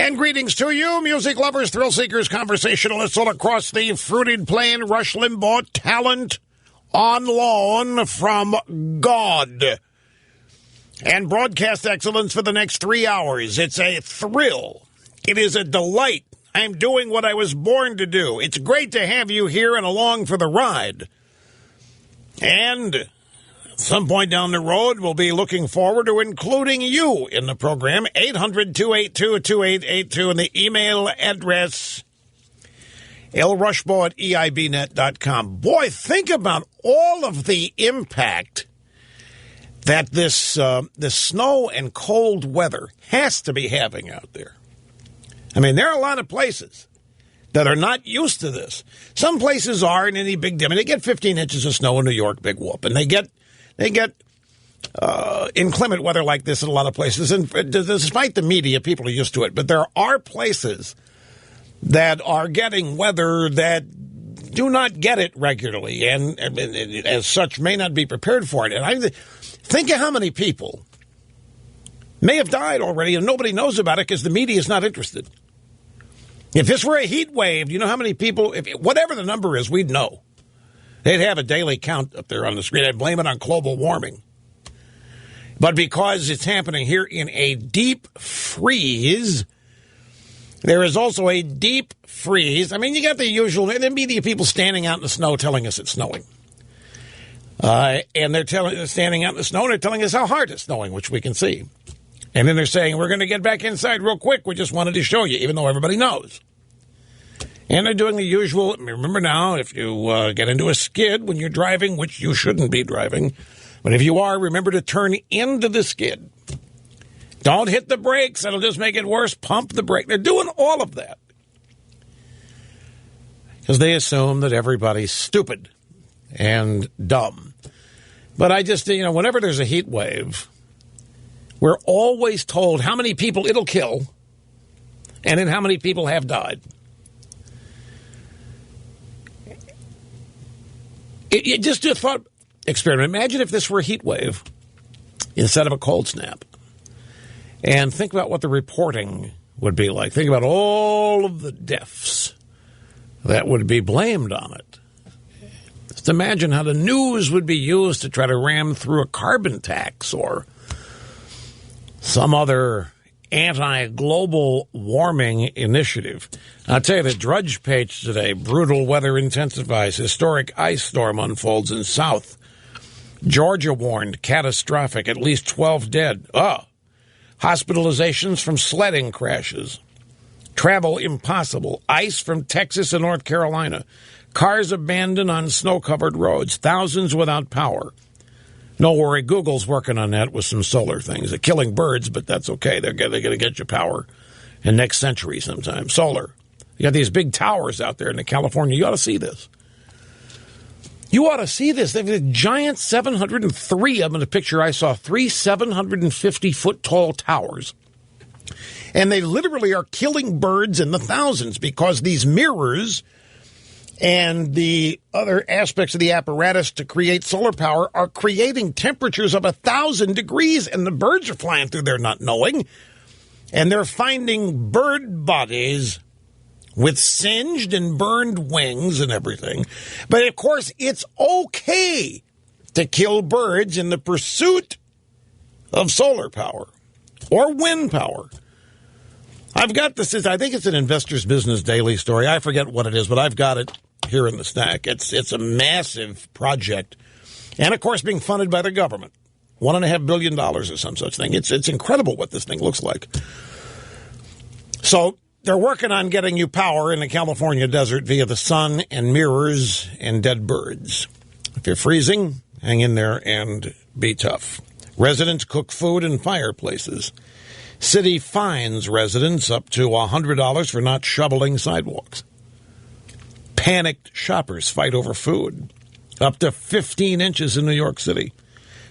And greetings to you, music lovers, thrill seekers, conversationalists all across the fruited plain. Rush Limbaugh, talent on loan from God. And broadcast excellence for the next 3 hours. It's a thrill. It is a delight. I'm doing what I was born to do. It's great to have you here and along for the ride. And at some point down the road, we'll be looking forward to including you in the program. 800-282-2882 and the email address lrushbaugh@eibnet.com. Boy, think about all of the impact that this snow and cold weather has to be having out there. I mean, there are a lot of places that are not used to this. Some places aren't any big deal. I mean, they get 15 inches of snow in New York, big whoop, and they get inclement weather like this in a lot of places. And despite the media, people are used to it. But there are places that are getting weather that do not get it regularly, and as such may not be prepared for it. And I think of how many people may have died already, and nobody knows about it because the media is not interested. If this were a heat wave, you know how many people, whatever the number is, we'd know. They'd have a daily count up there on the screen. I'd blame it on global warming. But because it's happening here in a deep freeze, there is also a deep freeze. I mean, you got the usual, the media people standing out in the snow telling us it's snowing. And they're standing out in the snow and they're telling us how hard it's snowing, which we can see. And then they're saying, we're going to get back inside real quick. We just wanted to show you, even though everybody knows. And they're doing the usual. Remember now, if you get into a skid when you're driving, which you shouldn't be driving, but if you are, remember to turn into the skid. Don't hit the brakes. That'll just make it worse. Pump the brake. They're doing all of that because they assume that everybody's stupid and dumb. But I just, whenever there's a heat wave, we're always told how many people it'll kill and then how many people have died. Just a thought experiment. Imagine if this were a heat wave instead of a cold snap. And think about what the reporting would be like. Think about all of the deaths that would be blamed on it. Just imagine how the news would be used to try to ram through a carbon tax or some other anti-global warming initiative. I'll tell you, the Drudge page today, brutal weather intensifies, historic ice storm unfolds in South. Georgia warned, catastrophic, at least 12 dead. Hospitalizations from sledding crashes. Travel impossible. Ice from Texas and North Carolina. Cars abandoned on snow-covered roads. Thousands without power. No worry, Google's working on that with some solar things. They're killing birds, but that's okay. They're going to get you power in next century sometime. Solar. You got these big towers out there in California. You ought to see this. You ought to see this. They have a giant 703 of them in the picture I saw. 3 750-foot tall towers. And they literally are killing birds in the thousands because these mirrors and the other aspects of the apparatus to create solar power are creating temperatures of 1,000 degrees, and the birds are flying through there not knowing, and they're finding bird bodies with singed and burned wings and everything. But, of course, it's okay to kill birds in the pursuit of solar power or wind power. I've got this. I think it's an Investor's Business Daily story. I forget what it is, but I've got it here in the stack. It's a massive project. And, of course, being funded by the government. $1.5 billion or some such thing. It's incredible what this thing looks like. So they're working on getting you power in the California desert via the sun and mirrors and dead birds. If you're freezing, hang in there and be tough. Residents cook food in fireplaces. City fines residents up to $100 for not shoveling sidewalks. Panicked shoppers fight over food. Up to 15 inches in New York City.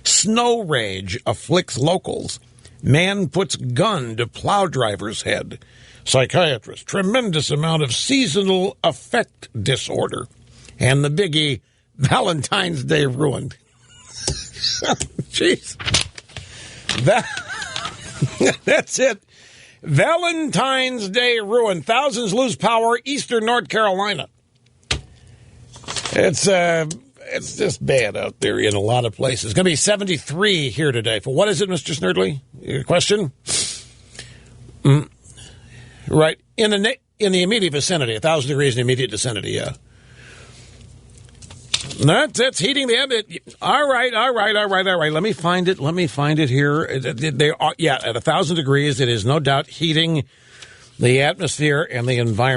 Snow rage afflicts locals. Man puts gun to plow driver's head. Psychiatrist. Tremendous amount of seasonal affect disorder. And the biggie, Valentine's Day ruined. Jeez. That's it. Valentine's Day ruined. Thousands lose power. Eastern North Carolina. It's just bad out there in a lot of places. It's going to be 73 here today. For what is it, Mr. Snerdley? Your question? Right. In the immediate vicinity. 1,000 degrees in the immediate vicinity, yeah. That's heating the atmosphere. All right. Let me find it here. They are, yeah, at 1,000 degrees, it is no doubt heating the atmosphere and the environment.